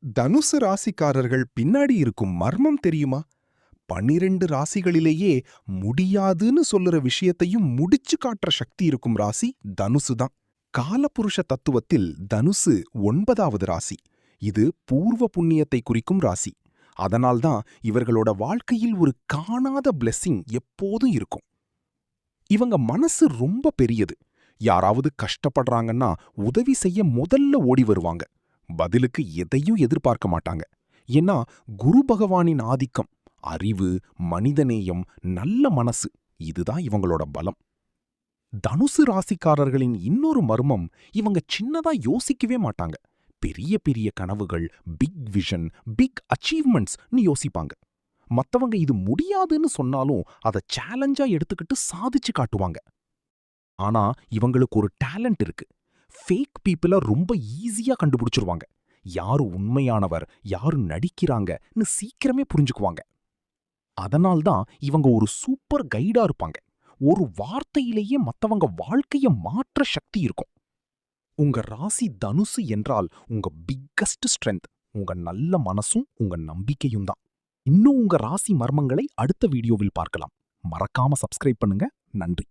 தனுசு ராசிக்காரர்கள் பின்னாடி இருக்கும் மர்மம் தெரியுமா? 12 ராசிகளிலேயே முடியாதுன்னு சொல்லுற விஷயத்தையும் முடிச்சு காட்டுற சக்தி இருக்கும் ராசி தனுசு தான். காலபுருஷ தத்துவத்தில் தனுசு 9வது ராசி. இது பூர்வ புண்ணியத்தை குறிக்கும் ராசி. அதனால்தான் இவர்களோட வாழ்க்கையில் ஒரு காணாத பிளெஸ்ஸிங் எப்போதும் இருக்கும். இவங்க மனசு ரொம்ப பெரியது. யாராவது கஷ்டப்படுறாங்கன்னா உதவி செய்ய முதல்ல ஓடி வருவாங்க. பதிலுக்கு எதையும் எதிர்பார்க்க மாட்டாங்க. ஏன்னா குரு பகவானின் ஆதிக்கம், அறிவு, மனிதநேயம், நல்ல மனசு இதுதான் இவங்களோட பலம். தனுசு ராசிக்காரர்களின் இன்னொரு மர்மம், இவங்க சின்னதா யோசிக்கவே மாட்டாங்க. பெரிய பெரிய கனவுகள், பிக் விஷன், பிக் அச்சீவ்மெண்ட்ஸ்னு யோசிப்பாங்க. மத்தவங்க இது முடியாதுன்னு சொன்னாலும் அதை சேலஞ்சா எடுத்துக்கிட்டு சாதிச்சு காட்டுவாங்க. ஆனா இவங்களுக்கு ஒரு டேலண்ட் இருக்கு. ஃபேக் பீப்புள ரொம்ப ஈஸியா கண்டுபிடிச்சிருவாங்க. யாரு உண்மையானவர், யாரு நடிக்கிறாங்கன்னு சீக்கிரமே புரிஞ்சுக்குவாங்க. அதனால்தான் இவங்க ஒரு சூப்பர் கைடா இருப்பாங்க. ஒரு வார்த்தையிலேயே மத்தவங்க வாழ்க்கைய மாற்ற சக்தி இருக்கும். உங்க ராசி தனுசு என்றால் உங்க பிக்கஸ்ட் ஸ்ட்ரென்த் உங்க நல்ல மனசும் உங்க நம்பிக்கையும் தான். இன்னும் உங்க ராசி மர்மங்களை அடுத்த வீடியோவில் பார்க்கலாம். மறக்காம சப்ஸ்கிரைப் பண்ணுங்க. நன்றி.